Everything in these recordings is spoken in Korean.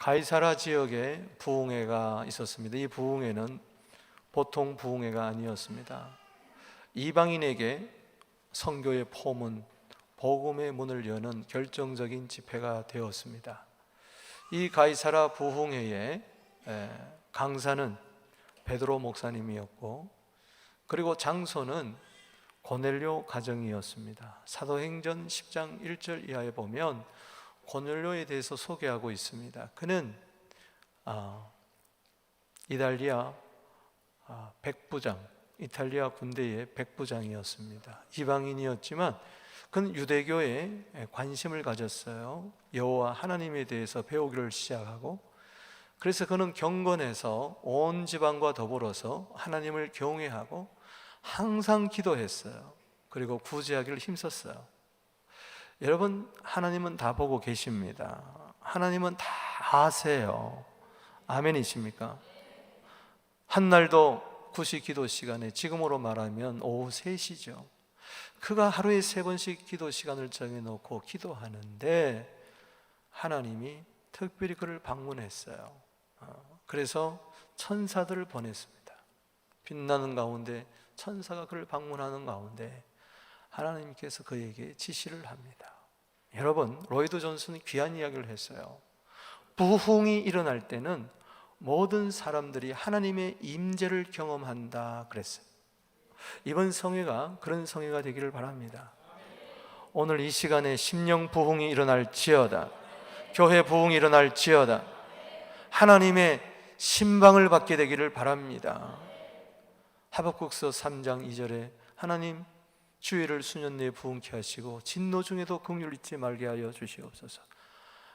가이사라 지역에 부흥회가 있었습니다. 이 부흥회는 보통 부흥회가 아니었습니다. 이방인에게 선교의 포문, 복음의 문을 여는 결정적인 집회가 되었습니다. 이 가이사라 부흥회의 강사는 베드로 목사님이었고, 그리고 장소는 고넬료 가정이었습니다. 사도행전 10장 1절 이하에 보면 고넬료에 대해서 소개하고 있습니다. 그는 이탈리아 백부장, 이탈리아 군대의 백부장이었습니다. 이방인이었지만 그는 유대교에 관심을 가졌어요. 여호와 하나님에 대해서 배우기를 시작하고, 그래서 그는 경건해서 온 지방과 더불어서 하나님을 경외하고 항상 기도했어요. 그리고 구제하기를 힘썼어요. 여러분, 하나님은 다 보고 계십니다. 하나님은 다 아세요. 아멘이십니까? 한날도 9시 기도 시간에, 지금으로 말하면 오후 3시죠. 그가 하루에 3번씩 기도 시간을 정해놓고 기도하는데 하나님이 특별히 그를 방문했어요. 그래서 천사들을 보냈습니다. 빛나는 가운데 천사가 그를 방문하는 가운데 하나님께서 그에게 지시를 합니다. 여러분, 로이드 존슨이 귀한 이야기를 했어요. 부흥이 일어날 때는 모든 사람들이 하나님의 임재를 경험한다 그랬어요. 이번 성회가 그런 성회가 되기를 바랍니다. 오늘 이 시간에 심령 부흥이 일어날지어다. 교회 부흥이 일어날지어다. 하나님의 신방을 받게 되기를 바랍니다. 하박국서 3장 2절에 하나님, 주의를 수년 내에 부흥케 하시고 진노 중에도 긍휼 잊지 말게 하여 주시옵소서.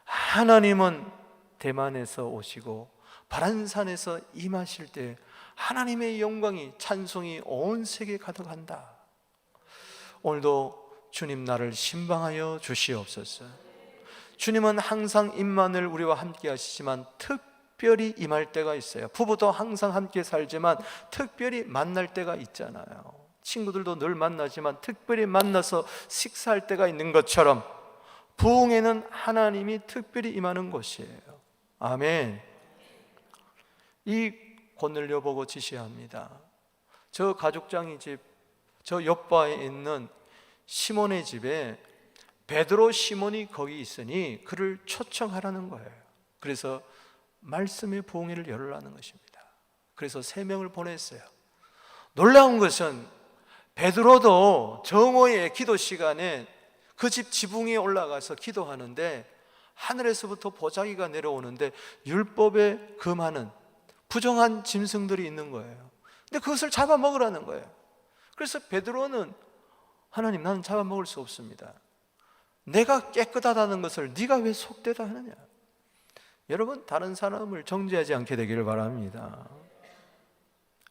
하나님은 대만에서 오시고 바란산에서 임하실 때 하나님의 영광이, 찬송이 온 세계에 가득한다. 오늘도 주님 나를 신방하여 주시옵소서. 주님은 항상 임만을 우리와 함께 하시지만 특별히 임할 때가 있어요. 부부도 항상 함께 살지만 특별히 만날 때가 있잖아요. 친구들도 늘 만나지만 특별히 만나서 식사할 때가 있는 것처럼 부흥에는 하나님이 특별히 임하는 곳이에요. 아멘. 이 고넬료 보고 지시합니다. 저 가죽장이 집, 저 옆바에 있는 시몬의 집에 베드로 시몬이 거기 있으니 그를 초청하라는 거예요. 그래서 말씀의 부흥회를 열으라는 것입니다. 그래서 3명을 보냈어요. 놀라운 것은 베드로도 정오의 기도 시간에 그 집 지붕 위에 올라가서 기도하는데 하늘에서부터 보자기가 내려오는데 율법에 금하는 부정한 짐승들이 있는 거예요. 근데 그것을 잡아먹으라는 거예요. 그래서 베드로는 하나님, 나는 잡아먹을 수 없습니다. 내가 깨끗하다는 것을 네가 왜 속되다 하느냐. 여러분, 다른 사람을 정죄하지 않게 되기를 바랍니다.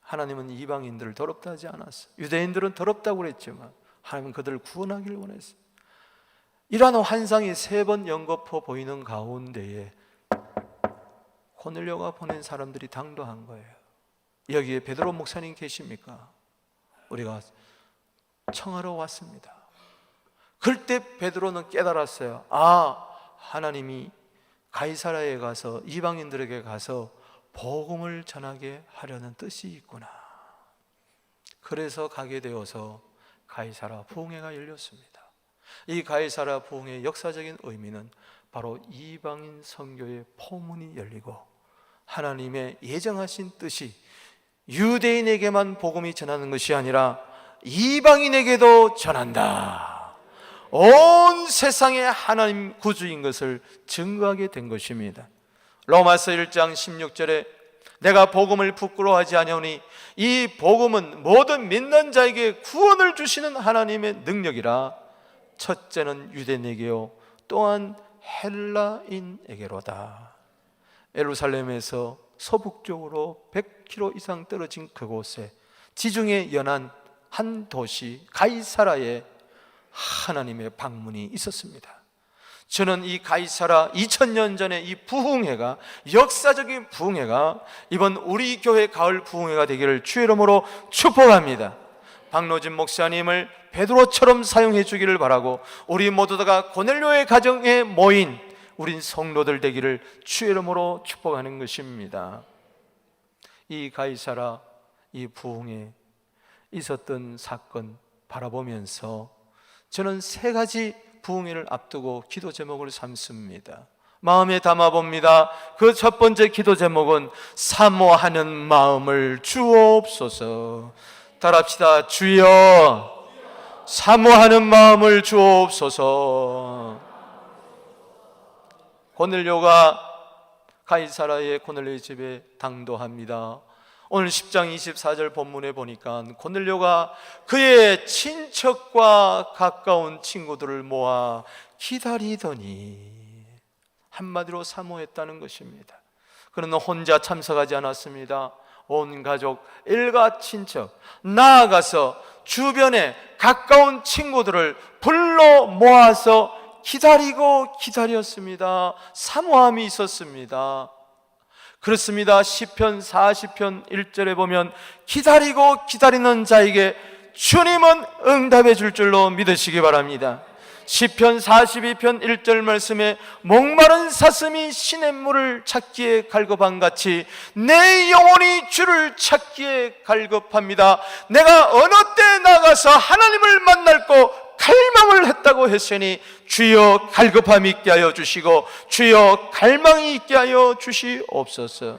하나님은 이방인들을 더럽다 하지 않았어요. 유대인들은 더럽다고 그랬지만 하나님은 그들을 구원하기를 원했어요. 이러한 환상이 3번 연거푸 보이는 가운데에 고넬료가 보낸 사람들이 당도한 거예요. 여기에 베드로 목사님 계십니까? 우리가 청하러 왔습니다. 그때 베드로는 깨달았어요. 하나님이 가이사라에 가서 이방인들에게 가서 복음을 전하게 하려는 뜻이 있구나. 그래서 가게 되어서 가이사라 부흥회가 열렸습니다. 이 가이사라 부흥회의 역사적인 의미는 바로 이방인 선교의 포문이 열리고 하나님의 예정하신 뜻이 유대인에게만 복음이 전하는 것이 아니라 이방인에게도 전한다. 온 세상에 하나님 구주인 것을 증거하게 된 것입니다. 로마서 1장 16절에 내가 복음을 부끄러워하지 아니하오니 이 복음은 모든 믿는 자에게 구원을 주시는 하나님의 능력이라. 첫째는 유대인에게요 또한 헬라인에게로다. 예루살렘에서 서북쪽으로 100km 이상 떨어진 그곳에 지중해 연안 한 도시 가이사라에 하나님의 방문이 있었습니다. 저는 이 가이사라 2000년 전에 이 부흥회가, 역사적인 부흥회가 이번 우리 교회 가을 부흥회가 되기를 주의 이름으로 축복합니다. 박노진 목사님을 베드로처럼 사용해 주기를 바라고 우리 모두가 고넬료의 가정에 모인 우린 성도들 되기를 주의 이름으로 축복하는 것입니다. 이 가이사라, 이 부흥에 있었던 사건 바라보면서 저는 세 가지 부흥회를 앞두고 기도 제목을 삼습니다. 마음에 담아봅니다. 그 첫 번째 기도 제목은 사모하는 마음을 주옵소서. 따라합시다. 주여, 사모하는 마음을 주옵소서. 고넬료가 가이사라의 고넬료의 집에 당도합니다. 오늘 10장 24절 본문에 보니까 고넬료가 그의 친척과 가까운 친구들을 모아 기다리더니, 한마디로 사모했다는 것입니다. 그러나 혼자 참석하지 않았습니다. 온 가족, 일가 친척, 나아가서 주변에 가까운 친구들을 불러 모아서 기다렸습니다. 사모함이 있었습니다. 그렇습니다. 시편 40편 1절에 보면 기다리고 기다리는 자에게 주님은 응답해 줄 줄로 믿으시기 바랍니다. 시편 42편 1절 말씀에 목마른 사슴이 시냇물을 찾기에 갈급한 같이 내 영혼이 주를 찾기에 갈급합니다. 내가 어느 때 나가서 하나님을 만날고 갈망을 했다고 했으니 주여 갈급함이 있게 하여 주시고 주여 갈망이 있게 하여 주시옵소서.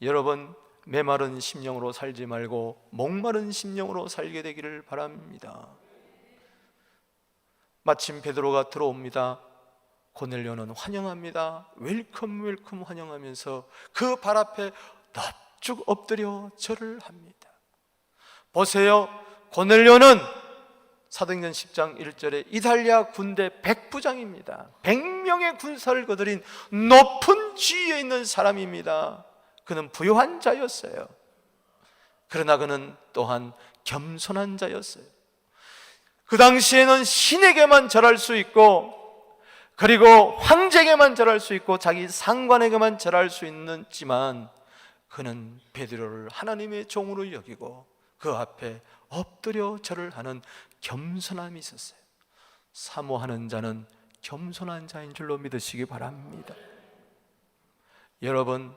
여러분, 메마른 심령으로 살지 말고 목마른 심령으로 살게 되기를 바랍니다. 마침 베드로가 들어옵니다. 고넬료는 환영합니다. 웰컴 웰컴 환영하면서 그 발 앞에 넙죽 엎드려 절을 합니다. 보세요, 고넬료는 사도행전 10장 1절에 이탈리아 군대 백부장입니다. 100명의 군사를 거느린 높은 지위에 있는 사람입니다. 그는 부유한 자였어요. 그러나 그는 또한 겸손한 자였어요. 그 당시에는 신에게만 절할 수 있고, 그리고 황제에게만 절할 수 있고, 자기 상관에게만 절할 수 있지만 그는 베드로를 하나님의 종으로 여기고 그 앞에 엎드려 절을 하는 겸손함이 있었어요. 사모하는 자는 겸손한 자인 줄로 믿으시기 바랍니다. 여러분,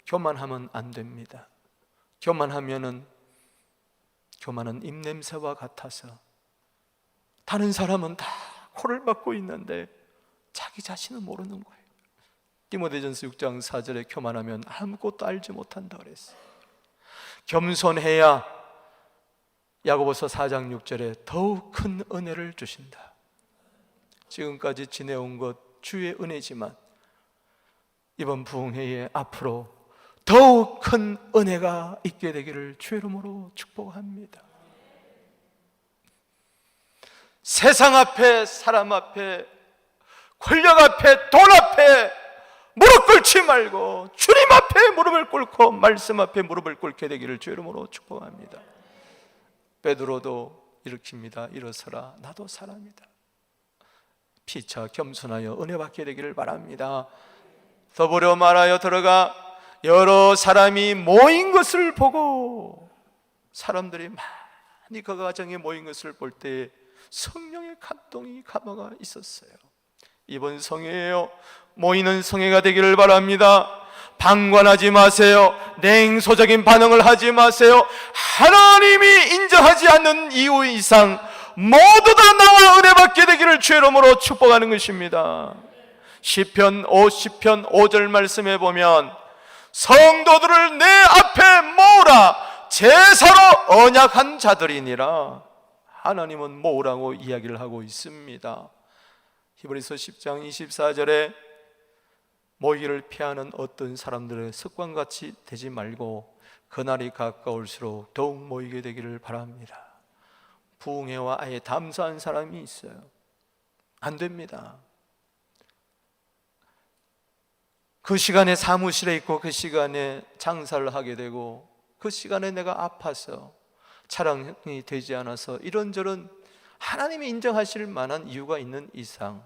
교만하면 안 됩니다. 교만은 입냄새와 같아서 다른 사람은 다 코를 막고 있는데 자기 자신은 모르는 거예요. 디모데전서 6장 4절에 교만하면 아무것도 알지 못한다 그랬어요. 겸손해야 야고보서 4장 6절에 더욱 큰 은혜를 주신다. 지금까지 지내온 것 주의 은혜지만 이번 부흥회에 앞으로 더욱 큰 은혜가 있게 되기를 주의 이름으로 축복합니다. 세상 앞에, 사람 앞에, 권력 앞에, 돈 앞에 무릎 꿇지 말고 주님 앞에 무릎을 꿇고 말씀 앞에 무릎을 꿇게 되기를 주의 이름으로 축복합니다. 베드로도 일으킵니다. 일어서라, 나도 사람이다. 피차 겸손하여 은혜 받게 되기를 바랍니다. 더불어 말하여 들어가 여러 사람이 모인 것을 보고, 사람들이 많이 그 가정에 모인 것을 볼 때 성령의 감동이 감화가 있었어요. 이번 성회예요. 모이는 성회가 되기를 바랍니다. 방관하지 마세요. 냉소적인 반응을 하지 마세요. 하나님이 인정하지 않는 이유 이상 모두 다 나와 은혜 받게 되기를 주의 이름으로 축복하는 것입니다. 시편 50편 5절 말씀에 보면 성도들을 내 앞에 모으라, 제사로 언약한 자들이니라. 하나님은 모으라고 이야기를 하고 있습니다. 히브리서 10장 24절에 모이기를 피하는 어떤 사람들의 습관같이 되지 말고 그날이 가까울수록 더욱 모이게 되기를 바랍니다. 부흥회와 아예 담소한 사람이 있어요. 안 됩니다. 그 시간에 사무실에 있고 그 시간에 장사를 하게 되고 그 시간에 내가 아파서 차량이 되지 않아서 이런저런 하나님이 인정하실 만한 이유가 있는 이상,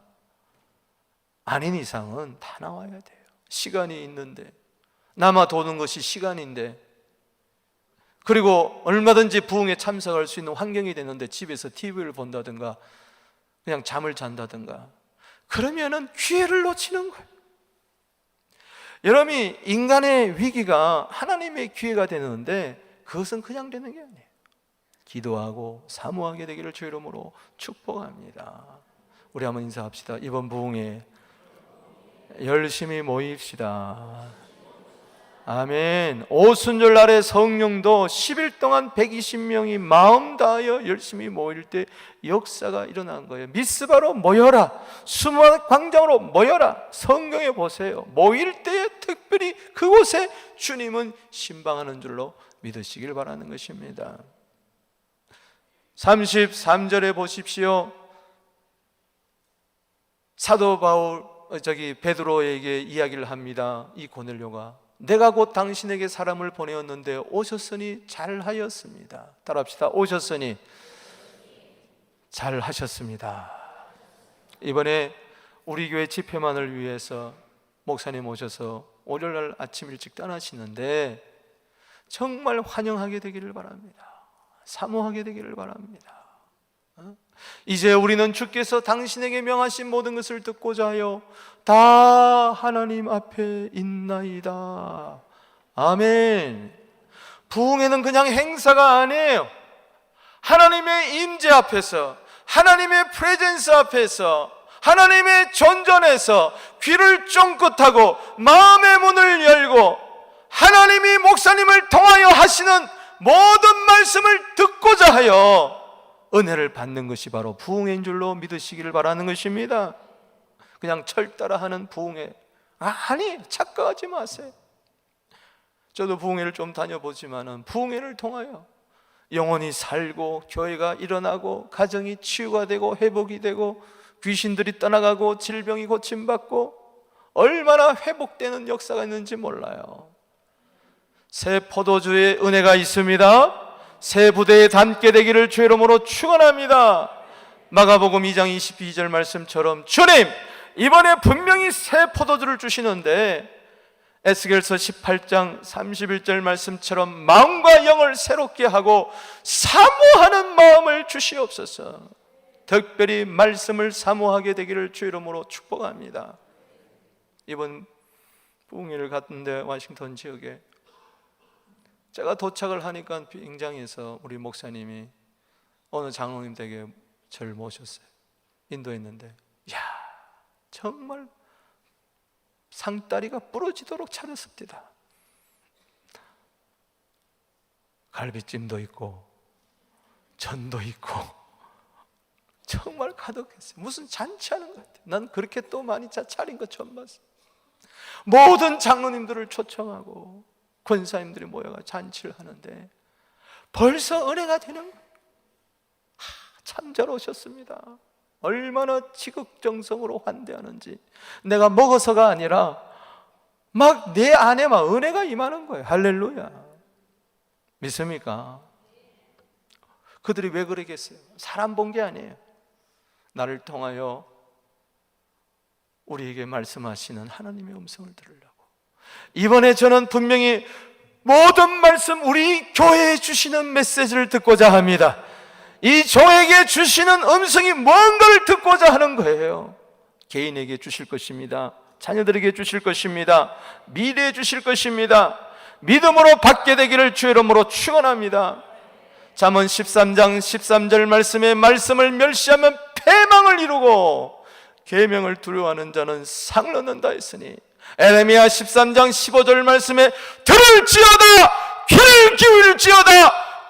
아닌 이상은 다 나와야 돼요. 시간이 있는데, 남아 도는 것이 시간인데, 그리고 얼마든지 부흥에 참석할 수 있는 환경이 되는데 집에서 TV를 본다든가 그냥 잠을 잔다든가 그러면은 기회를 놓치는 거예요. 여러분이 인간의 위기가 하나님의 기회가 되는데 그것은 그냥 되는 게 아니에요. 기도하고 사모하게 되기를 주의 이름으로 축복합니다. 우리 한번 인사합시다. 이번 부흥에 열심히 모입시다. 아멘. 오순절 날에 성령도 10일 동안 120명이 마음 다하여 열심히 모일 때 역사가 일어난 거예요. 미스바로 모여라, 수많은 광장으로 모여라. 성경에 보세요. 모일 때에 특별히 그곳에 주님은 신방하는 줄로 믿으시길 바라는 것입니다. 33절에 보십시오. 사도 바울 베드로에게 이야기를 합니다. 이 고넬료가 내가 곧 당신에게 사람을 보내었는데 오셨으니 잘하였습니다. 따라합시다. 오셨으니 잘하셨습니다. 이번에 우리 교회 집회만을 위해서 목사님 오셔서 월요일날 아침 일찍 떠나시는데 정말 환영하게 되기를 바랍니다. 사모하게 되기를 바랍니다. 이제 우리는 주께서 당신에게 명하신 모든 것을 듣고자 하여 다 하나님 앞에 있나이다. 아멘. 부흥회는 그냥 행사가 아니에요. 하나님의 임재 앞에서, 하나님의 프레젠스 앞에서, 하나님의 전전에서 귀를 쫑긋하고 마음의 문을 열고 하나님이 목사님을 통하여 하시는 모든 말씀을 듣고자 하여 은혜를 받는 것이 바로 부흥회인 줄로 믿으시기를 바라는 것입니다. 그냥 철따라 하는 부흥회, 아니, 착각하지 마세요. 저도 부흥회를 좀 다녀보지만은 부흥회를 통하여 영혼이 살고 교회가 일어나고 가정이 치유가 되고 회복이 되고 귀신들이 떠나가고 질병이 고침받고 얼마나 회복되는 역사가 있는지 몰라요. 새 포도주의 은혜가 있습니다. 새 부대에 담게 되기를 주의 이름으로 축원합니다. 마가복음 2장 22절 말씀처럼 주님 이번에 분명히 새 포도주를 주시는데 에스겔서 18장 31절 말씀처럼 마음과 영을 새롭게 하고 사모하는 마음을 주시옵소서. 특별히 말씀을 사모하게 되기를 주의 이름으로 축복합니다. 이번 부흥회를 갔는데 워싱턴 지역에 제가 도착을 하니까 비행장에서 우리 목사님이 어느 장로님 댁에 저를 모셨어요. 인도했는데 이야 정말 상다리가 부러지도록 차렸습니다. 갈비찜도 있고 전도 있고 정말 가득했어요. 무슨 잔치하는 것 같아요. 난 그렇게 또 많이 차린 거 처음 봤어요. 모든 장로님들을 초청하고 권사님들이 모여가 잔치를 하는데 벌써 은혜가 되는 거예요. 참 잘 오셨습니다. 얼마나 지극정성으로 환대하는지. 내가 먹어서가 아니라 막 내 안에 막 은혜가 임하는 거예요. 할렐루야. 믿습니까? 그들이 왜 그러겠어요? 사람 본 게 아니에요. 나를 통하여 우리에게 말씀하시는 하나님의 음성을 들으려고. 이번에 저는 분명히 모든 말씀 우리 교회에 주시는 메시지를 듣고자 합니다. 이 종에게 주시는 음성이 뭔가를 듣고자 하는 거예요. 개인에게 주실 것입니다. 자녀들에게 주실 것입니다. 미래에 주실 것입니다. 믿음으로 받게 되기를 주의 이름으로 축원합니다. 잠언 13장 13절 말씀에 말씀을 멸시하면 패망을 이루고 계명을 두려워하는 자는 상을 얻는다 했으니 에레미야 13장 15절 말씀에 들을지어다 귀를 기울일지어다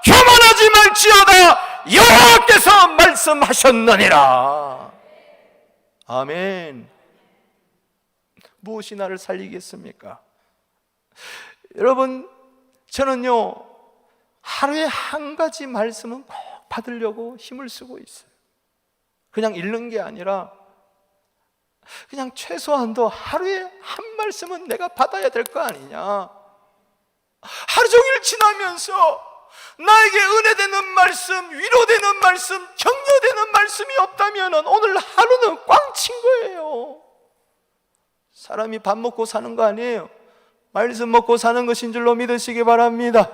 교만하지 말지어다 여호와께서 말씀하셨느니라. 아멘. 무엇이 나를 살리겠습니까? 여러분 저는요 하루에 한 가지 말씀은 꼭 받으려고 힘을 쓰고 있어요. 그냥 읽는 게 아니라 그냥 최소한도 하루에 한 말씀은 내가 받아야 될 거 아니냐. 하루 종일 지나면서 나에게 은혜되는 말씀, 위로되는 말씀, 격려되는 말씀이 없다면 오늘 하루는 꽝친 거예요. 사람이 밥 먹고 사는 거 아니에요. 말씀 먹고 사는 것인 줄로 믿으시기 바랍니다.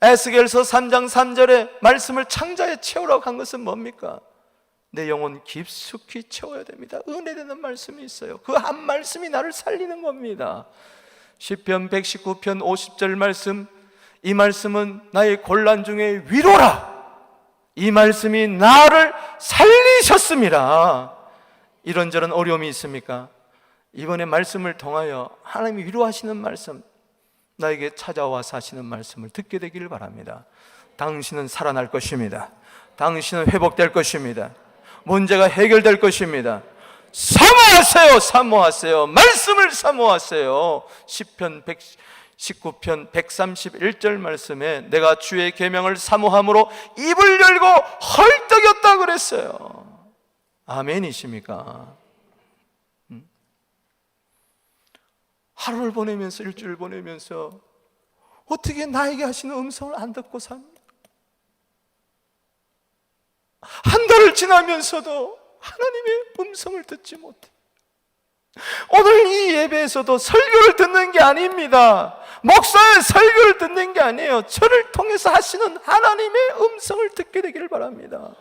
에스겔서 3장 3절에 말씀을 창자에 채우라고 한 것은 뭡니까? 내 영혼 깊숙이 채워야 됩니다. 은혜되는 말씀이 있어요. 그 한 말씀이 나를 살리는 겁니다. 시편 119편 50절 말씀, 이 말씀은 나의 곤란 중에 위로라. 이 말씀이 나를 살리셨습니다. 이런저런 어려움이 있습니까? 이번에 말씀을 통하여 하나님이 위로하시는 말씀, 나에게 찾아와서 하시는 말씀을 듣게 되기를 바랍니다. 당신은 살아날 것입니다. 당신은 회복될 것입니다. 문제가 해결될 것입니다. 사모하세요. 사모하세요. 말씀을 사모하세요. 시편 119편 131절 말씀에 내가 주의 계명을 사모함으로 입을 열고 헐떡였다 그랬어요. 아멘이십니까? 하루를 보내면서, 일주일 보내면서 어떻게 나에게 하시는 음성을 안 듣고 삽니까? 한 달을 지나면서도 하나님의 음성을 듣지 못해. 오늘 이 예배에서도 설교를 듣는 게 아닙니다. 목사의 설교를 듣는 게 아니에요. 저를 통해서 하시는 하나님의 음성을 듣게 되기를 바랍니다.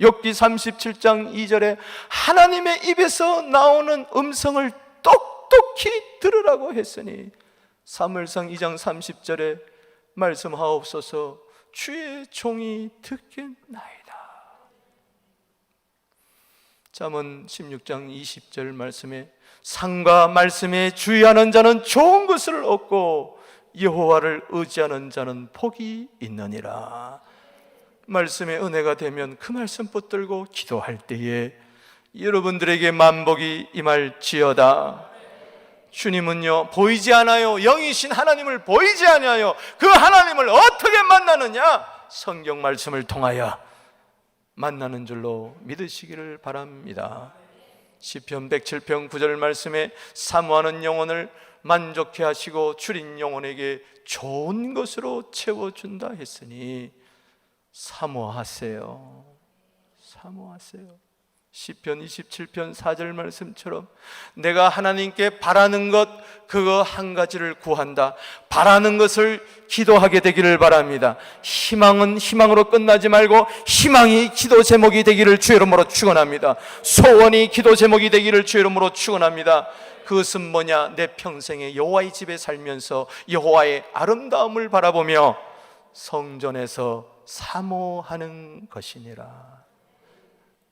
욥기 37장 2절에 하나님의 입에서 나오는 음성을 똑똑히 들으라고 했으니 사무엘상 2장 30절에 말씀하옵소서 주의 종이 듣겠나이다. 잠언 16장 20절 말씀에 상과 말씀에 주의하는 자는 좋은 것을 얻고 여호와를 의지하는 자는 복이 있느니라. 말씀의 은혜가 되면 그 말씀 붙들고 기도할 때에 여러분들에게 만복이 임할지어다. 주님은요 보이지 않아요. 영이신 하나님을 보이지 않아요. 그 하나님을 어떻게 만나느냐? 성경 말씀을 통하여 만나는 줄로 믿으시기를 바랍니다. 시편 107편 9절 말씀에 사모하는 영혼을 만족해 하시고 줄인 영혼에게 좋은 것으로 채워준다 했으니 사모하세요. 사모하세요. 시편 27편 4절 말씀처럼 내가 하나님께 바라는 것 그거 한 가지를 구한다. 바라는 것을 기도하게 되기를 바랍니다. 희망은 희망으로 끝나지 말고 희망이 기도 제목이 되기를 주의 이름으로 축원합니다. 소원이 기도 제목이 되기를 주의 이름으로 축원합니다. 그것은 뭐냐? 내 평생에 여호와의 집에 살면서 여호와의 아름다움을 바라보며 성전에서 사모하는 것이니라.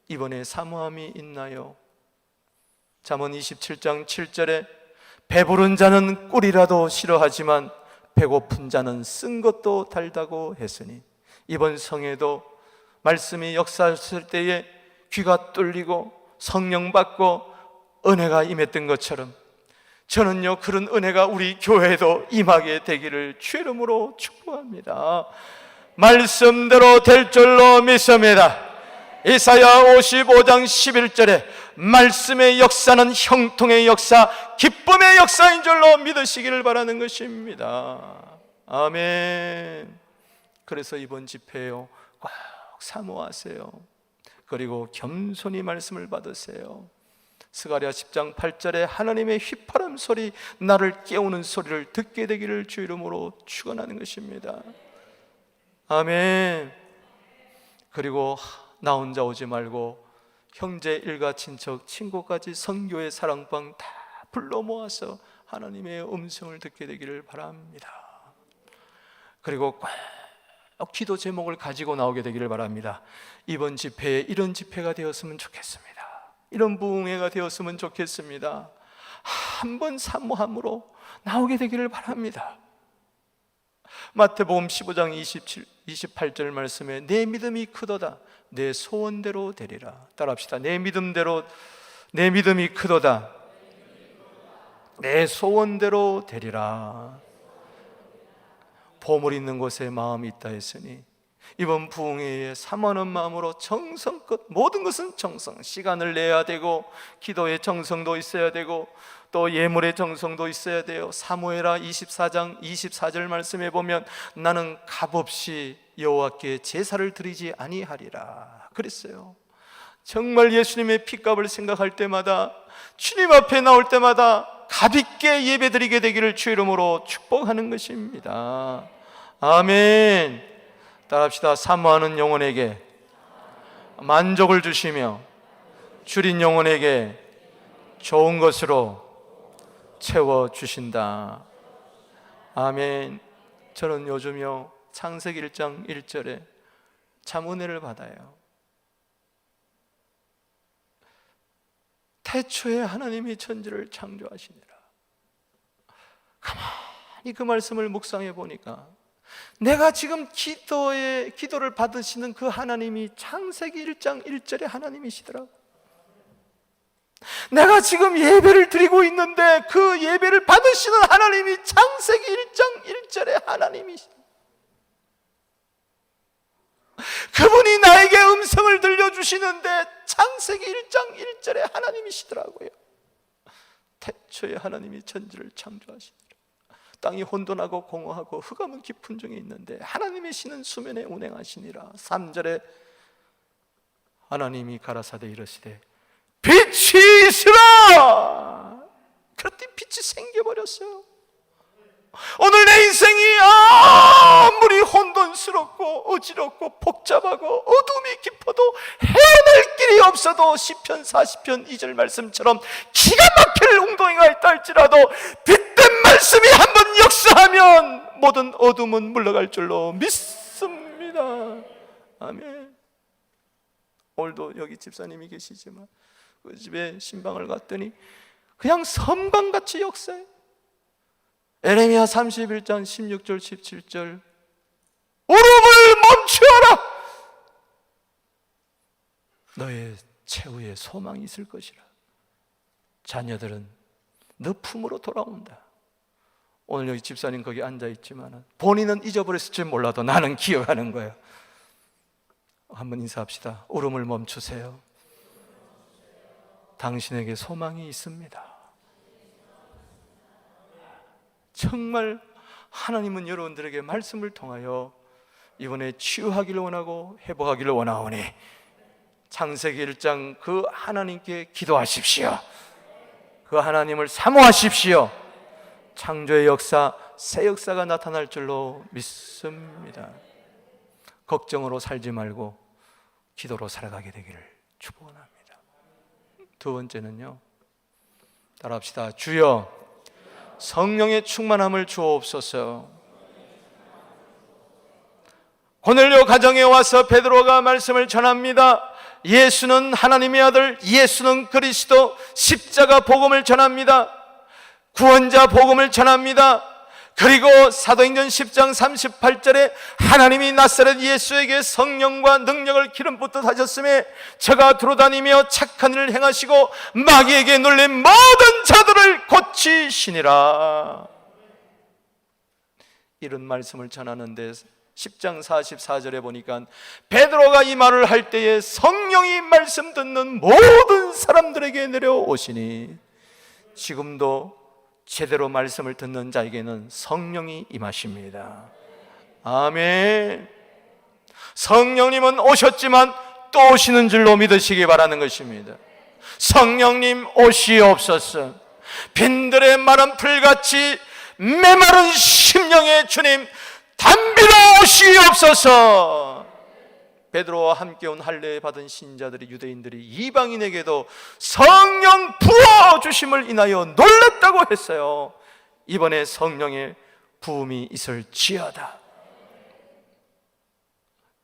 이번에 사모함이 있나요? 잠언 27장 7절에 배부른 자는 꿀이라도 싫어하지만 배고픈 자는 쓴 것도 달다고 했으니 이번 성에도 말씀이 역사했을 때에 귀가 뚫리고 성령 받고 은혜가 임했던 것처럼 저는요 그런 은혜가 우리 교회에도 임하게 되기를 주의 이름으로 축복합니다. 말씀대로 될 줄로 믿습니다. 이사야 55장 11절에 말씀의 역사는 형통의 역사, 기쁨의 역사인 줄로 믿으시기를 바라는 것입니다. 아멘. 그래서 이번 집회요 꼭 사모하세요. 그리고 겸손히 말씀을 받으세요. 스가랴 10장 8절에 하나님의 휘파람 소리, 나를 깨우는 소리를 듣게 되기를 주 이름으로 축원하는 것입니다. 아멘. 그리고 나 혼자 오지 말고 형제, 일가, 친척, 친구까지 선교의 사랑방 다 불러 모아서 하나님의 음성을 듣게 되기를 바랍니다. 그리고 꼭 기도 제목을 가지고 나오게 되기를 바랍니다. 이번 집회에 이런 집회가 되었으면 좋겠습니다. 이런 부흥회가 되었으면 좋겠습니다. 한번 사모함으로 나오게 되기를 바랍니다. 마태복음 15장 28절 말씀에 내 믿음이 크도다 내 소원대로 되리라. 따라합시다. 내 믿음이 크도다 내 소원대로 되리라. 보물 있는 곳에 마음이 있다 했으니 이번 부흥회에 사모하는 마음으로 정성껏, 모든 것은 정성, 시간을 내야 되고 기도의 정성도 있어야 되고 또 예물의 정성도 있어야 돼요. 사무엘하 24장 24절 말씀에 보면 나는 값없이 여호와께 제사를 드리지 아니하리라 그랬어요. 정말 예수님의 핏값을 생각할 때마다, 주님 앞에 나올 때마다 값있게 예배드리게 되기를 주의 이름으로 축복하는 것입니다. 아멘. 따라합시다. 사모하는 영혼에게 만족을 주시며 줄인 영혼에게 좋은 것으로 채워주신다. 아멘. 저는 요즘요 창세기 1장 1절에 참 은혜를 받아요. 태초에 하나님이 천지를 창조하시니라. 가만히 그 말씀을 묵상해 보니까 내가 지금 기도를 받으시는 그 하나님이 창세기 1장 1절의 하나님이시더라고. 내가 지금 예배를 드리고 있는데 그 예배를 받으시는 하나님이 창세기 1장 1절의 하나님이시다. 그분이 나에게 음성을 들려주시는데 창세기 1장 1절의 하나님이시더라고요. 태초에 하나님이 천지를 창조하시니라. 땅이 혼돈하고 공허하고 흑암은 깊은 중에 있는데 하나님의 신은 수면에 운행하시니라. 3절에 하나님이 가라사대 이르시되 빛이 있으라. 그랬더니 빛이 생겨버렸어요. 오늘 내 인생이 아무리 혼돈스럽고 어지럽고 복잡하고 어둠이 깊어도 해낼 길이 없어도 시편 40편 2절 말씀처럼 기가 막힐 웅덩이가 있다 할지라도 빛된 말씀이 한번 역사하면 모든 어둠은 물러갈 줄로 믿습니다. 아멘. 오늘도 여기 집사님이 계시지만 그 집에 신방을 갔더니 그냥 섬광같이 역사해. 에레미야 31장 16절 17절 울음을 멈추어라. 너의 최후의 소망이 있을 것이라. 자녀들은 너 품으로 돌아온다. 오늘 여기 집사님 거기 앉아있지만 본인은 잊어버렸을지 몰라도 나는 기억하는 거예요. 한번 인사합시다. 울음을 멈추세요. 당신에게 소망이 있습니다. 정말 하나님은 여러분들에게 말씀을 통하여 이번에 치유하기를 원하고 회복하기를 원하오니 창세기 1장 그 하나님께 기도하십시오. 그 하나님을 사모하십시오. 창조의 역사, 새 역사가 나타날 줄로 믿습니다. 걱정으로 살지 말고 기도로 살아가게 되기를 축원합니다. 두 번째는요, 따라합시다. 주여 성령의 충만함을 주옵소서. 고넬료 가정에 와서 베드로가 말씀을 전합니다. 예수는 하나님의 아들, 예수는 그리스도, 십자가 복음을 전합니다. 구원자 복음을 전합니다. 그리고 사도행전 10장 38절에 하나님이 나사렛 예수에게 성령과 능력을 기름 붓듯 하셨음에 저가 두루다니며 착한 일을 행하시고 마귀에게 눌린 모든 자들을 고치시니라. 이런 말씀을 전하는데 10장 44절에 보니까 베드로가 이 말을 할 때에 성령이 말씀 듣는 모든 사람들에게 내려오시니 지금도 제대로 말씀을 듣는 자에게는 성령이 임하십니다. 아멘. 성령님은 오셨지만 또 오시는 줄로 믿으시기 바라는 것입니다. 성령님 오시옵소서. 빈들의 마른 풀같이 메마른 심령의 주님 담비로 오시옵소서. 베드로와 함께 온 할례 받은 신자들이, 유대인들이 이방인에게도 성령 부어주심을 인하여 놀랐다고 했어요. 이번에 성령의 부음이 있을지어다.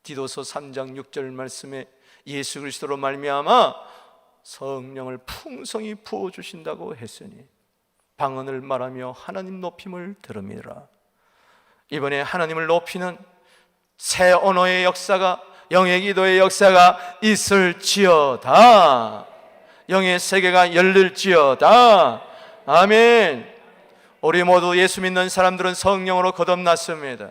디도서 3장 6절 말씀에 예수 그리스도로 말미암아 성령을 풍성히 부어주신다고 했으니 방언을 말하며 하나님 높임을 들음이라. 이번에 하나님을 높이는 새 언어의 역사가, 영의 기도의 역사가 있을지어다. 영의 세계가 열릴지어다. 아멘. 우리 모두 예수 믿는 사람들은 성령으로 거듭났습니다.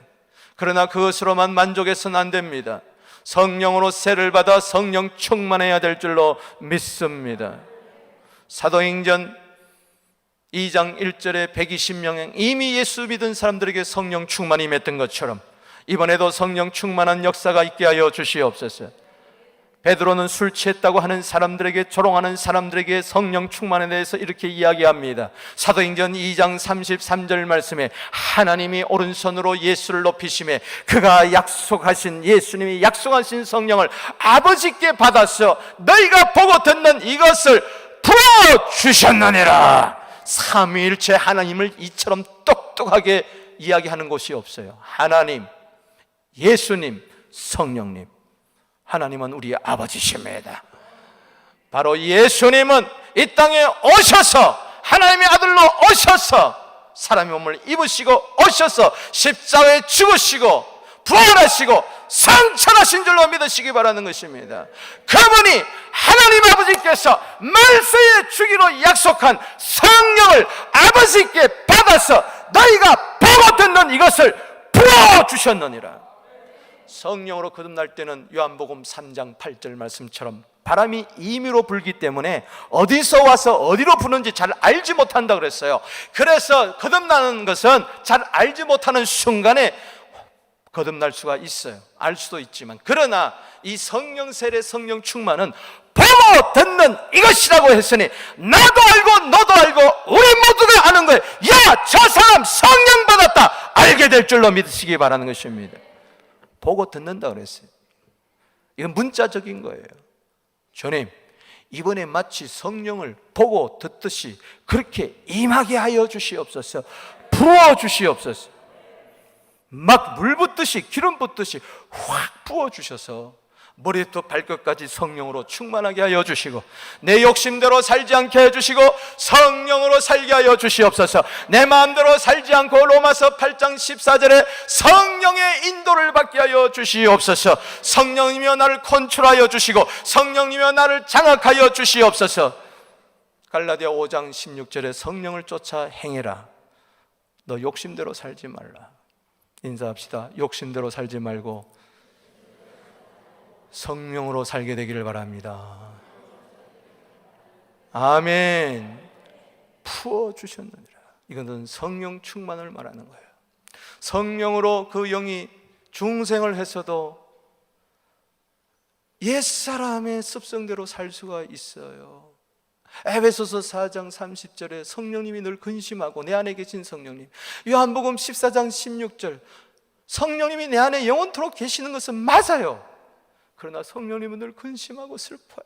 그러나 그것으로만 만족해서는 안 됩니다. 성령으로 세를 받아 성령 충만해야 될 줄로 믿습니다. 사도행전 2장 1절에 120명 이미 예수 믿은 사람들에게 성령 충만이 임했던 것처럼 이번에도 성령 충만한 역사가 있게 하여 주시옵소서. 베드로는 술 취했다고 하는 사람들에게, 조롱하는 사람들에게 성령 충만에 대해서 이렇게 이야기합니다. 사도행전 2장 33절 말씀에 하나님이 오른손으로 예수를 높이심에 그가 약속하신, 예수님이 약속하신 성령을 아버지께 받아서 너희가 보고 듣는 이것을 부어주셨느니라. 삼위일체 하나님을 이처럼 똑똑하게 이야기하는 곳이 없어요. 하나님, 예수님, 성령님. 하나님은 우리 아버지십니다. 바로 예수님은 이 땅에 오셔서, 하나님의 아들로 오셔서 사람의 몸을 입으시고 오셔서 십자가에 죽으시고 부활하시고 성천하신 줄로 믿으시기 바라는 것입니다. 그분이 하나님 아버지께서 말세에 주기로 약속한 성령을 아버지께 받아서 너희가 보고 듣는 이것을 부어주셨느니라. 성령으로 거듭날 때는 요한복음 3장 8절 말씀처럼 바람이 임의로 불기 때문에 어디서 와서 어디로 부는지 잘 알지 못한다 그랬어요. 그래서 거듭나는 것은 잘 알지 못하는 순간에 거듭날 수가 있어요. 알 수도 있지만, 그러나 이 성령 세례, 성령 충만은 보고 듣는 이것이라고 했으니 나도 알고 너도 알고 우리 모두가 아는 거예요. 야, 저 사람 성령 받았다, 알게 될 줄로 믿으시기 바라는 것입니다. 보고 듣는다 그랬어요. 이건 문자적인 거예요. 주님, 이번에 마치 성령을 보고 듣듯이 그렇게 임하게 하여 주시옵소서. 부어 주시옵소서. 막 물 붓듯이, 기름 붓듯이 확 부어 주셔서 머리부터 발끝까지 성령으로 충만하게 하여 주시고, 내 욕심대로 살지 않게 해주시고 성령으로 살게 하여 주시옵소서. 내 마음대로 살지 않고 로마서 8장 14절에 성령의 인도를 받게 하여 주시옵소서. 성령이며 나를 컨트롤하여 주시고 성령이며 나를 장악하여 주시옵소서. 갈라디아 5장 16절에 성령을 쫓아 행해라. 너 욕심대로 살지 말라. 인사합시다. 욕심대로 살지 말고 성령으로 살게 되기를 바랍니다. 아멘. 부어주셨느니라. 이것은 성령 충만을 말하는 거예요. 성령으로 그 영이 중생을 했어도 옛사람의 습성대로 살 수가 있어요. 에베소서 4장 30절에 성령님이 늘 근심하고 내 안에 계신 성령님, 요한복음 14장 16절 성령님이 내 안에 영원토록 계시는 것은 맞아요. 그러나 성령님은 늘 근심하고 슬퍼요.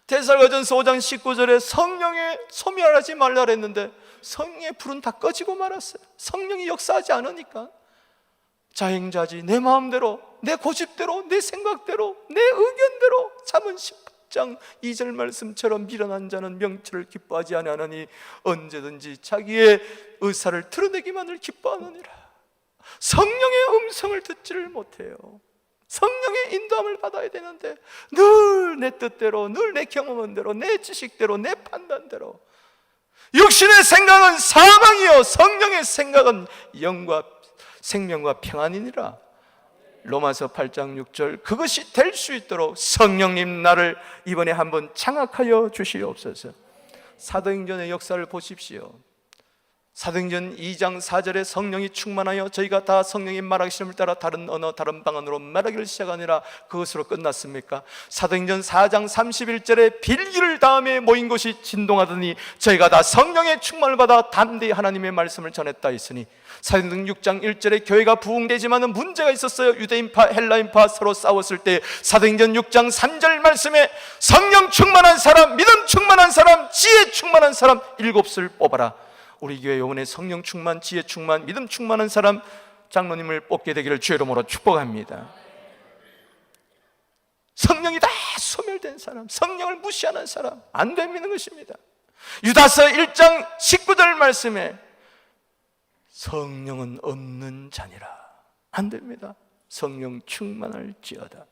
데살로전서 5장 19절에 성령에 소멸하지 말라 그랬는데 성령의 불은 다 꺼지고 말았어요. 성령이 역사하지 않으니까 자행자지, 내 마음대로, 내 고집대로, 내 생각대로, 내 의견대로. 잠언 10장 2절 말씀처럼 미련한 자는 명철을 기뻐하지 아니하나니 언제든지 자기의 의사를 드러내기만을 기뻐하느니라. 성령의 음성을 듣지를 못해요. 성령의 인도함을 받아야 되는데 늘 내 뜻대로, 늘 내 경험대로, 내 지식대로, 내 판단대로. 육신의 생각은 사망이요 성령의 생각은 영과 생명과 평안이니라. 로마서 8장 6절. 그것이 될 수 있도록 성령님 나를 이번에 한번 장악하여 주시옵소서. 사도행전의 역사를 보십시오. 사도행전 2장 4절에 성령이 충만하여 저희가 다 성령이 말하시는 따라 다른 언어 다른 방언으로 말하기를 시작하니라. 그것으로 끝났습니까? 사도행전 4장 31절에 빌기를 다음에 모인 곳이 진동하더니 저희가 다 성령의 충만을 받아 담대히 하나님의 말씀을 전했다 했으니, 사도행전 6장 1절에 교회가 부흥되지만은 문제가 있었어요. 유대인파 헬라인파 서로 싸웠을 때 사도행전 6장 3절 말씀에 성령 충만한 사람, 믿음 충만한 사람, 지혜 충만한 사람 7을 뽑아라. 우리 교회 요번에 성령 충만, 지혜 충만, 믿음 충만한 사람 장로님을 뽑게 되기를 주의 이름으로 축복합니다. 성령이 다 소멸된 사람, 성령을 무시하는 사람 안 됩니다 것입니다. 유다서 1장 19절 말씀에 성령은 없는 자니라. 안 됩니다. 성령 충만할지어다.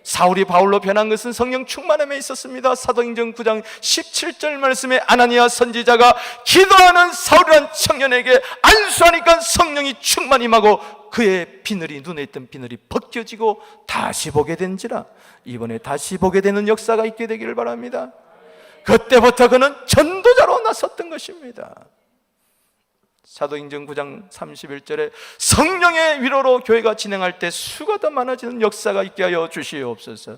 사울이 바울로 변한 것은 성령 충만함에 있었습니다. 사도행전 9장 17절 말씀에 아나니아 선지자가 기도하는 사울이라는 청년에게 안수하니까 성령이 충만 임하고 그의 비늘이, 눈에 있던 비늘이 벗겨지고 다시 보게 된지라. 이번에 다시 보게 되는 역사가 있게 되기를 바랍니다. 그때부터 그는 전도자로 나섰던 것입니다. 사도행전 9장 31절에 성령의 위로로 교회가 진행할 때 수가 더 많아지는 역사가 있게 하여 주시옵소서.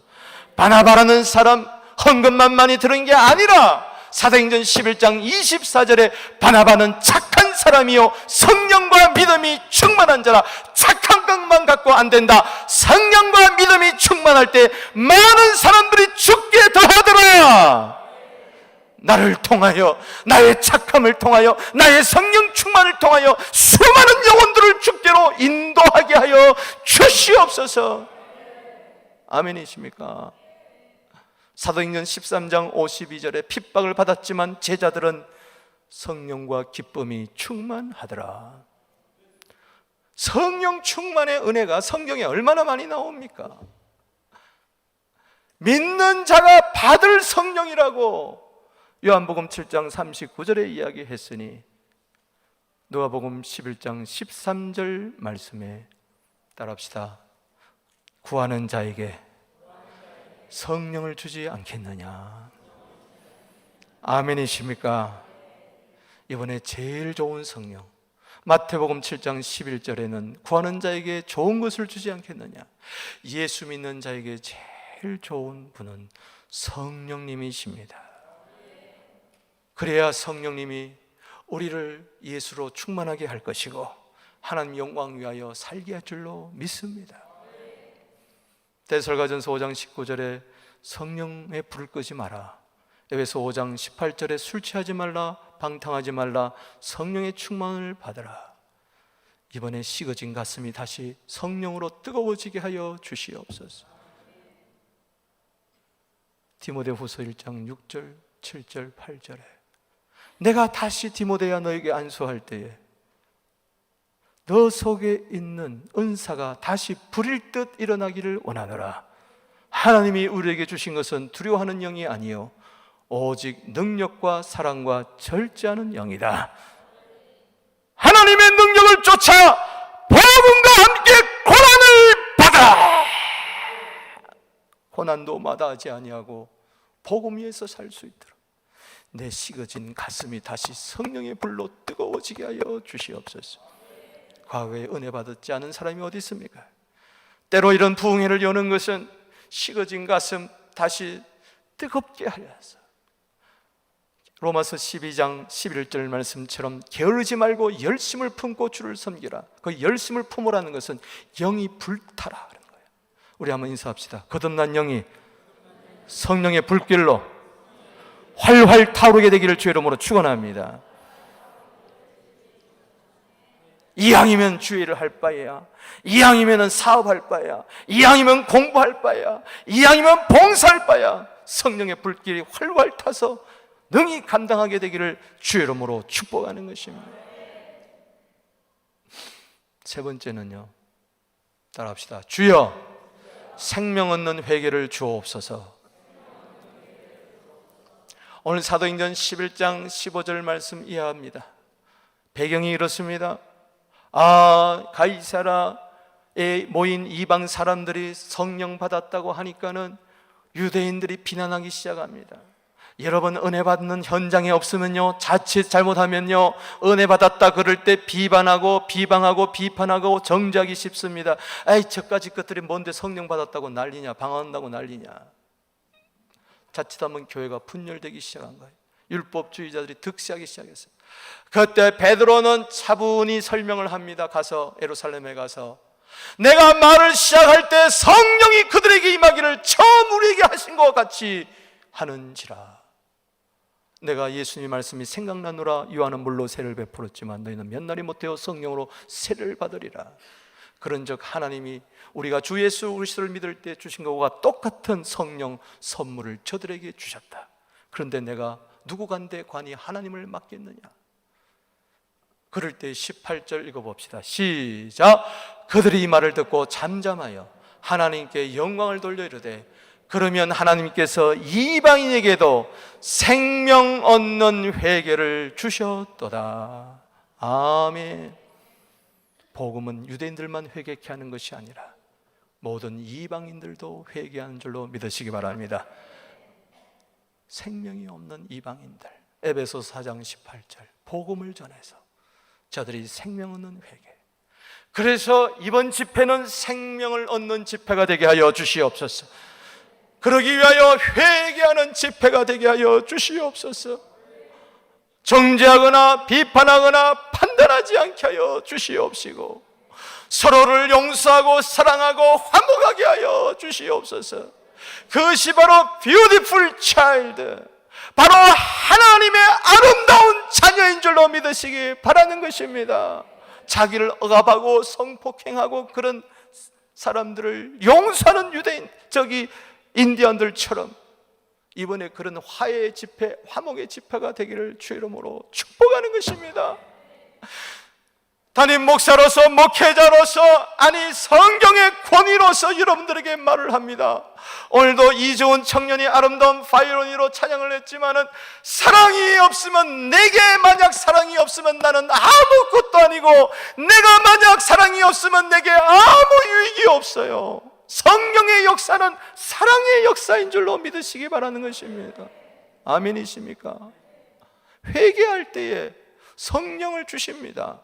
바나바라는 사람 헌금만 많이 들은 게 아니라 사도행전 11장 24절에 바나바는 착한 사람이요 성령과 믿음이 충만한 자라. 착한 것만 갖고 안 된다. 성령과 믿음이 충만할 때 많은 사람들이 죽게 더하더라. 나를 통하여, 나의 착함을 통하여, 나의 성령 충만을 통하여 수많은 영혼들을 주께로 인도하게 하여 주시옵소서. 아멘이십니까? 사도행전 13장 52절에 핍박을 받았지만 제자들은 성령과 기쁨이 충만하더라. 성령 충만의 은혜가 성경에 얼마나 많이 나옵니까? 믿는 자가 받을 성령이라고 요한복음 7장 39절에 이야기했으니 누가복음 11장 13절 말씀에 따라합시다. 구하는 자에게 성령을 주지 않겠느냐. 아멘이십니까? 이번에 제일 좋은 성령, 마태복음 7장 11절에는 구하는 자에게 좋은 것을 주지 않겠느냐. 예수 믿는 자에게 제일 좋은 분은 성령님이십니다. 그래야 성령님이 우리를 예수로 충만하게 할 것이고 하나님 영광 위하여 살게 할 줄로 믿습니다. 데살가전서 5장 19절에 성령의 불을 끄지 마라. 에베소 5장 18절에 술 취하지 말라, 방탕하지 말라, 성령의 충만을 받으라. 이번에 식어진 가슴이 다시 성령으로 뜨거워지게 하여 주시옵소서. 디모데후서 1장 6절, 7절, 8절에 내가 다시 디모데야 너에게 안수할 때에 너 속에 있는 은사가 다시 불일 듯 일어나기를 원하노라. 하나님이 우리에게 주신 것은 두려워하는 영이 아니요 오직 능력과 사랑과 절제하는 영이다. 하나님의 능력을 쫓아 복음과 함께 고난을 받아. 고난도 마다하지 아니하고 복음 위에서 살 수 있도록 내 식어진 가슴이 다시 성령의 불로 뜨거워지게 하여 주시옵소서. 과거에 은혜 받았지 않은 사람이 어디 있습니까? 때로 이런 부흥회를 여는 것은 식어진 가슴 다시 뜨겁게 하여서 로마서 12장 11절 말씀처럼 게으르지 말고 열심을 품고 주를 섬기라. 그 열심을 품으라는 것은 영이 불타라 하는 거예요. 우리 한번 인사합시다. 거듭난 영이 성령의 불길로 활활 타오르게 되기를 주의 이름으로 축원합니다. 이왕이면 주의를 할 바에야, 이왕이면 사업할 바에야, 이왕이면 공부할 바에야, 이왕이면 봉사할 바에야 성령의 불길이 활활 타서 능히 감당하게 되기를 주의 이름으로 축복하는 것입니다. 세 번째는요, 따라합시다. 주여 생명 얻는 회개를 주옵소서. 오늘 사도행전 11장 15절 말씀 이해합니다. 배경이 이렇습니다. 가이사라에 모인 이방 사람들이 성령 받았다고 하니까는 유대인들이 비난하기 시작합니다. 여러분, 은혜 받는 현장에 없으면요, 자칫 잘못하면요, 은혜 받았다 그럴 때 비방하고 비판하고 정죄하기 쉽습니다. 에이, 저까지 것들이 뭔데 성령 받았다고 난리냐, 방황한다고 난리냐. 자칫하면 교회가 분열되기 시작한 거예요. 율법주의자들이 득세하기 시작했어요. 그때 베드로는 차분히 설명을 합니다. 가서 예루살렘에 가서 내가 말을 시작할 때 성령이 그들에게 임하기를 처음 우리에게 하신 것 같이 하는지라. 내가 예수님 말씀이 생각나노라. 요한은 물로 세를 베풀었지만 너희는 몇 날이 못되어 성령으로 세를 받으리라. 그런즉 하나님이 우리가 주 예수 그리스도를 믿을 때 주신 것과 똑같은 성령 선물을 저들에게 주셨다. 그런데 내가 누구간데 관이 하나님을 맡겠느냐. 그럴 때 18절 읽어봅시다. 시작. 그들이 이 말을 듣고 잠잠하여 하나님께 영광을 돌려 이르되 그러면 하나님께서 이방인에게도 생명 얻는 회개를 주셨도다. 아멘. 복음은 유대인들만 회개케 하는 것이 아니라 모든 이방인들도 회개하는 줄로 믿으시기 바랍니다. 생명이 없는 이방인들, 에베소 4장 18절 복음을 전해서 저들이 생명 얻는 회개. 그래서 이번 집회는 생명을 얻는 집회가 되게 하여 주시옵소서. 그러기 위하여 회개하는 집회가 되게 하여 주시옵소서. 정죄하거나 비판하거나 판단하지 않게 하여 주시옵시고, 서로를 용서하고 사랑하고 화목하게 하여 주시옵소서. 그것이 바로 beautiful child, 바로 하나님의 아름다운 자녀인 줄로 믿으시기 바라는 것입니다. 자기를 억압하고 성폭행하고 그런 사람들을 용서하는 유대인, 인디언들처럼 이번에 그런 화해의 집회, 화목의 집회가 되기를 주 이름으로 축복하는 것입니다. 담임 목사로서, 목회자로서, 아니 성경의 권위로서 여러분들에게 말을 합니다. 오늘도 이주은 청년이 아름다운 바이올린으로 찬양을 했지만은, 사랑이 없으면, 내게 만약 사랑이 없으면 나는 아무것도 아니고, 내가 만약 사랑이 없으면 내게 아무 유익이 없어요. 성경의 역사는 사랑의 역사인 줄로 믿으시기 바라는 것입니다. 아멘이십니까? 회개할 때에 성령을 주십니다.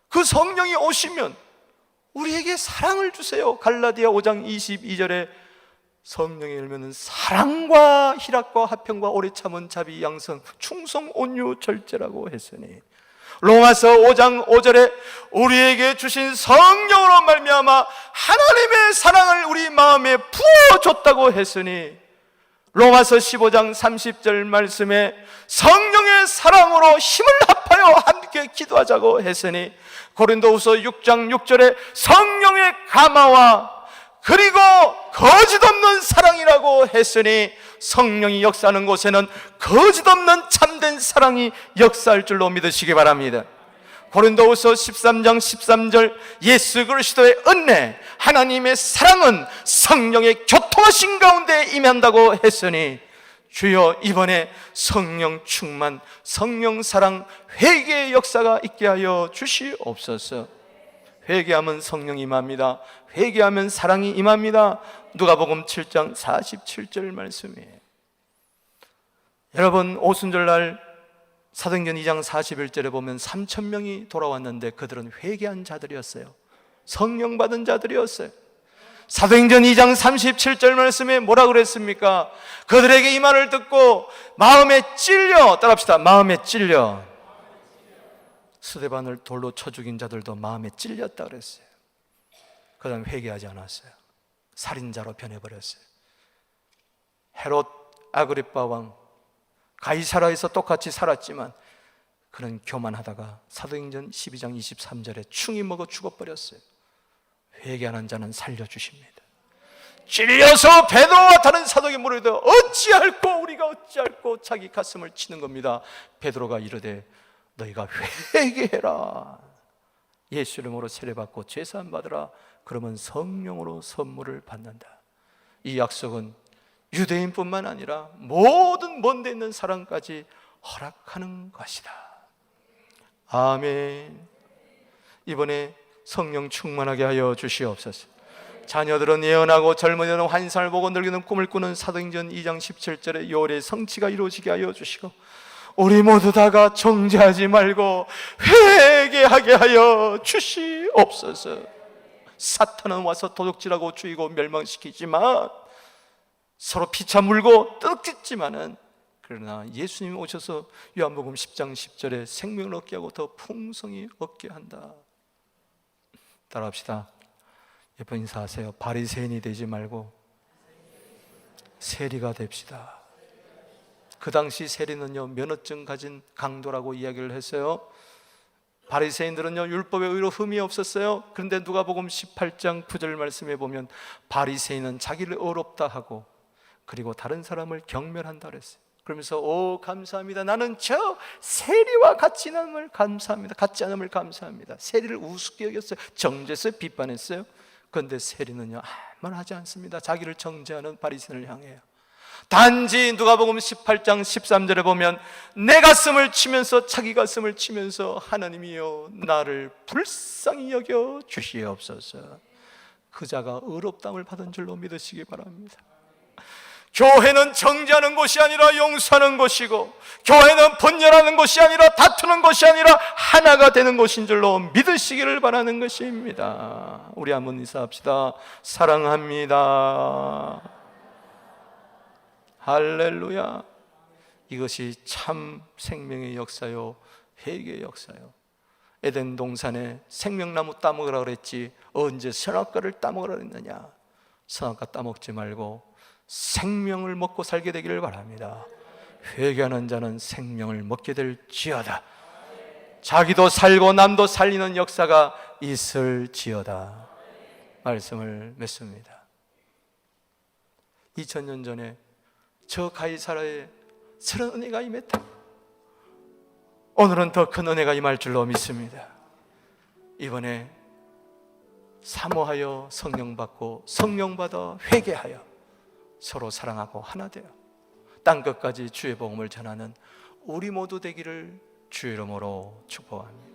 그 성령이 오시면 우리에게 사랑을 주세요. 갈라디아 5장 22절에 성령이 열면은 사랑과 희락과 화평과 오래 참은 자비 양성 충성 온유 절제라고 했으니, 로마서 5장 5절에 우리에게 주신 성령으로 말미암아 하나님의 사랑을 우리 마음에 부어줬다고 했으니, 로마서 15장 30절 말씀에 성령의 사랑으로 힘을 합하여 함께 기도하자고 했으니, 고린도후서 6장 6절에 성령의 감화와 그리고 거짓없는 사랑이라고 했으니, 성령이 역사하는 곳에는 거짓없는 참된 사랑이 역사할 줄로 믿으시기 바랍니다. 고린도후서 13장 13절 예수 그리스도의 은혜, 하나님의 사랑은 성령의 교통하신 가운데 임한다고 했으니, 주여 이번에 성령 충만, 성령 사랑, 회개의 역사가 있게 하여 주시옵소서. 회개하면 성령이 임합니다. 회개하면 사랑이 임합니다. 누가복음 7장 47절 말씀이에요. 여러분, 오순절날 사도행전 2장 41절에 보면 3,000명이 돌아왔는데 그들은 회개한 자들이었어요. 성령 받은 자들이었어요. 사도행전 2장 37절 말씀에 뭐라 그랬습니까? 그들에게 이 말을 듣고 마음에 찔려, 따라합시다. 마음에 찔려. 스데반을 돌로 쳐 죽인 자들도 마음에 찔렸다 그랬어요. 그 다음에 회개하지 않았어요. 살인자로 변해버렸어요. 헤롯 아그리빠 왕, 가이사라에서 똑같이 살았지만 그는 교만하다가 사도행전 12장 23절에 충이 먹어 죽어버렸어요. 회개하는 자는 살려주십니다. 찔려서 베드로와 다른 사도에게 물으되 어찌할꼬, 우리가 어찌할꼬, 자기 가슴을 치는 겁니다. 베드로가 이르되 너희가 회개해라. 예수 이름으로 세례받고 제사함 받으라. 그러면 성령으로 선물을 받는다. 이 약속은 유대인뿐만 아니라 모든 먼데 있는 사람까지 허락하는 것이다. 아멘. 이번에 성령 충만하게 하여 주시옵소서. 자녀들은 예언하고 젊은이들은 환상을 보고 늙이는 꿈을 꾸는 사도행전 2장 17절의 요래 성취가 이루어지게 하여 주시고, 우리 모두 다가 정죄하지 말고 회개하게 하여 주시옵소서. 사탄은 와서 도둑질하고 죽이고 멸망시키지만, 서로 피차 물고 뜯겠지만은, 그러나 예수님이 오셔서 요한복음 10장 10절에 생명을 얻게 하고 더 풍성히 얻게 한다. 따라합시다. 예쁜 인사하세요. 바리새인이 되지 말고 세리가 됩시다. 그 당시 세리는요, 면허증 가진 강도라고 이야기를 했어요. 바리새인들은요, 율법에 의로 흠이 없었어요. 그런데 누가복음 18장 9절 말씀에 보면 바리새인은 자기를 의롭다 하고 그리고 다른 사람을 경멸한다 그랬어요. 그러면서 오 감사합니다, 나는 저 세리와 같이 않음을 감사합니다, 같지 않음을 감사합니다. 세리를 우습게 여겼어요. 정죄했어요. 비판했어요. 그런데 세리는요 아무 말 하지 않습니다. 자기를 정죄하는 바리새인을 향해요. 단지 누가복음 18장 13절에 보면 내 가슴을 치면서, 자기 가슴을 치면서 하나님이여 나를 불쌍히 여겨 주시옵소서. 그 자가 의롭다함을 받은 줄로 믿으시기 바랍니다. 교회는 정죄하는 곳이 아니라 용서하는 곳이고, 교회는 분열하는 곳이 아니라 다투는 곳이 아니라 하나가 되는 곳인 줄로 믿으시기를 바라는 것입니다. 우리 한번 인사합시다. 사랑합니다. 할렐루야. 이것이 참 생명의 역사요, 회개의 역사요. 에덴 동산에 생명나무 따먹으라 그랬지 언제 선악과를 따먹으라 그랬느냐? 선악과 따먹지 말고 생명을 먹고 살게 되기를 바랍니다. 회개하는 자는 생명을 먹게 될지어다. 자기도 살고 남도 살리는 역사가 있을지어다. 말씀을 맺습니다. 2000년 전에 저 가이사라에 새로운 은혜가 임했다. 오늘은 더 큰 은혜가 임할 줄로 믿습니다. 이번에 사모하여 성령 받고 성령 받아 회개하여 서로 사랑하고 하나 되어 땅끝까지 주의 복음을 전하는 우리 모두 되기를 주의 이름으로 축복합니다.